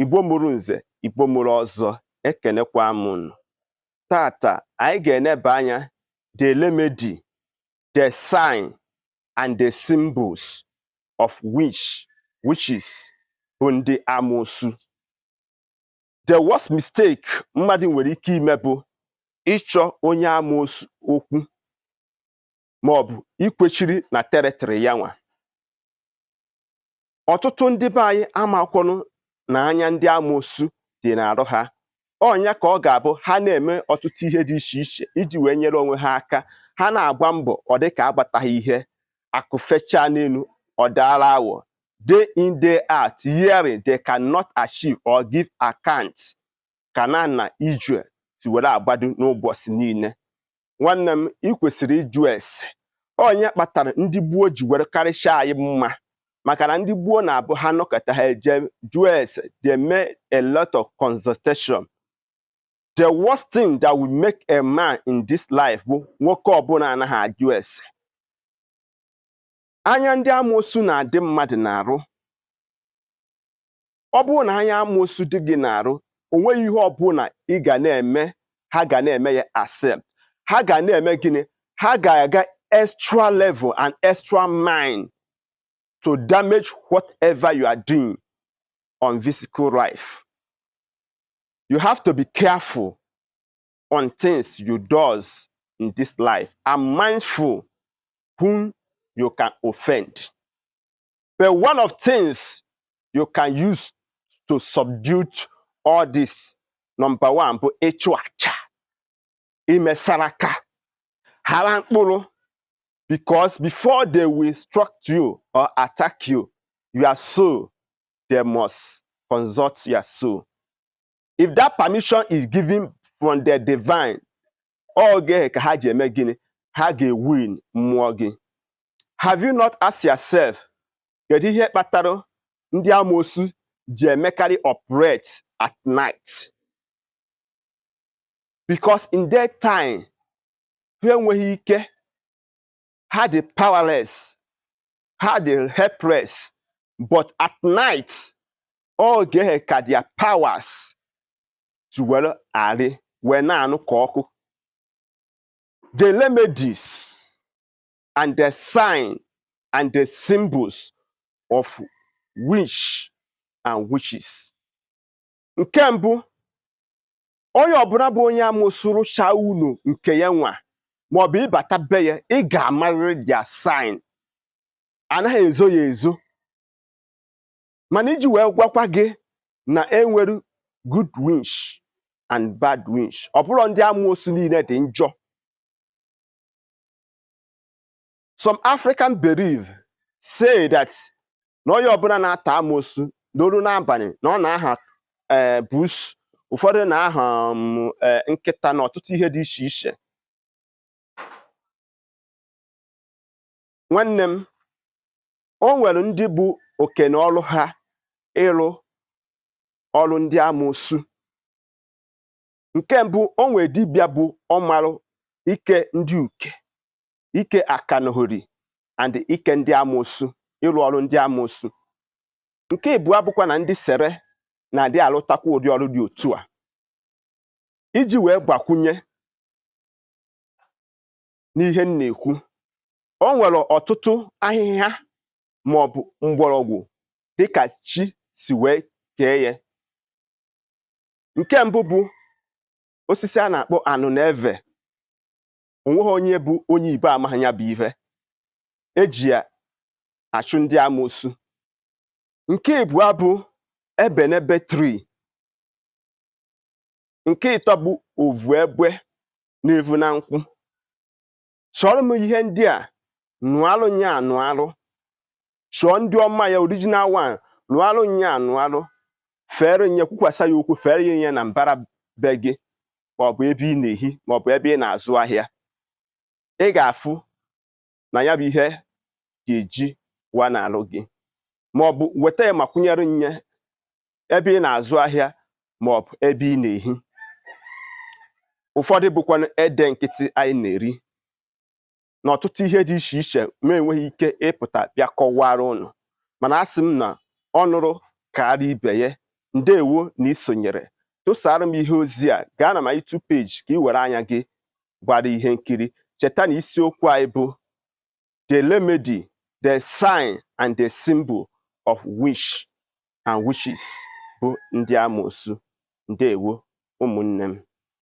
Igbo mụrụ nze, Igbo mụrụ ọzọ, ekenekwa m unu. Tata anyị ga-eneba anya the remedy, the sign and the symbols of witches bụ ndị amoosu. The worst mistake mmadụ nwere ike ime bụ ịchọ onye amoosu okwu ma ọ bụ ikwechiri na territory ya nwa. Ọtụtụ ndị be anyị amakwọnụ na anya ndị amoosu dị n'arụ ha. Ọnya ka ọ ga-abụ ha na-eme ọtụtụ ihe dị iche iche iji wee nyere onwe ha aka. Ha na-agba mbọ ọ dị ka agbataghị ihe, akụ fechaa n'elu ọ daala awọ. Day in day out, hearing they cannot achieve or give account ka na ijue si were agbado n'ụbọchị niile. Nwanne m, ị kwesịrị ịjụ ese. Onye kpatara ndị gboo ji were karịchaa anyị mma, maka na ndị gboo na-abụ ha nọkọta ha eje jụọ ese. They make a lot of consultation. The worst thing that will make a man in this life bụ nwoke ọbụla anaghị ajụ ese. Anya ndị amoosu na-adị mmadụ n'arụ. Ọ bụrụ na anya amoosu dị gị n'arụ, o nweghị ihe ọbụla ị ga na-eme, ha ga na-eme ya accept. Ha ga na-eme gịnị? Ha ga-aga extra level and extra mile to damage whatever you are doing on physical life. You have to be careful on things you do in this life and mindful whom you can offend. But one of things you can use to subdue all this, number one, bụ ịchụ aja, ime saraka, hara mkpụrụ. Because before they will struck you or attack you, your soul, they must consult your soul. If that permission is given from the divine, oge ka ha ji eme gịnị? Ha ga-win mmụọ gị. Have you not asked yourself, kedu ihe kpatara ndị amoosu ji emekarị operate at night? Because in that time, ha enweghị ike, ha dị powerless, ha dị helpless. But at night, oge ka their powers to were arị wee na-anụ ka ọkụ. The remedies and the sign and the symbols of witch and witches. Nke mbụ, onye ọbụla bụ onye amoosu rụchaa unu nke ya nwa maọbụ ịbata be ya, ị ga-amarịrị their sign. Anaghị ezo ya ezo. Mana iji wee gwakwa gị na enwere good witch and bad witch. Ọ bụrụ ndị amoosu niile dị njọ. Some African belief say that na onye ọbụla na-ata amoosu n'olu n'abalị na ọ na-aha buus, ụfọdụ na-aha nkịta na ọtụtụ ihe dị iche iche. Nwanne m, o nwere ndị bụ oke na ọrụ ha ịrụ ọrụ ndị amoosu. Nke mbụ, o nwere dibịa bụ ọmarụ ike ndị uke, ike akanahori and ike ndị amoosu, ịrụ ọrụ ndị amoosu. Nke ịbụọ abụkwa na ndị sere na-adị alụtakwa ụdị ọrụ dị otu a. Iji wee gbakwunye n'ihe m na-ekwu, o nwere ọtụtụ ahịhịa maọbụ mgbọrọgwụ dịka chi si wee kee ya. Nke mbụ bụ osisi a na-akpọ anụ na eve. Onweghị onye bụ onye Igbo amaghị ya bụ ihe. Eji ya achụ ndị amoosu. Nke ịbụọ bụ ebenebe tree. Nke ịtọ bụ ovu egbe na-evu na nkwụ. Chọrọ m ihe ndị a, nụalụ nya anụalụ. Chọọ ndị ọma ya original one, nụalụ nya anụalụ. Fere nye, kwukwasa ya okwu, fere ya nye na mbara be gị maọbụ ebe ị na-ehi maọbụ ebe ị na-azụ ahịa. Ị ga-afụ na ya bụ ihe ga-eji wa n'alụ gị. Maọbụ weta ya ma kwụnyere nye ebe ị na-azụ ahịa maọbụ ebe ị na-ehi. Ụfọdụ bụkwa ede nkịtị anyị na-eri. Na ọtụtụ ihe dị iche iche ma enweghị ike ịpụta bịa kọwara ụnụ. Mana asị m na ọnụrụ karịa ibe ya ndewo na isonyere. Tụsara m ihe ozi a gaa na my YouTube page ka ị were anya gị gwara ihe nkiri. Cheta na isiokwu anyị bụ the remedy, the sign and the symbol of witch and witches bụ ndị amoosu. Ndewo ụmụnne m.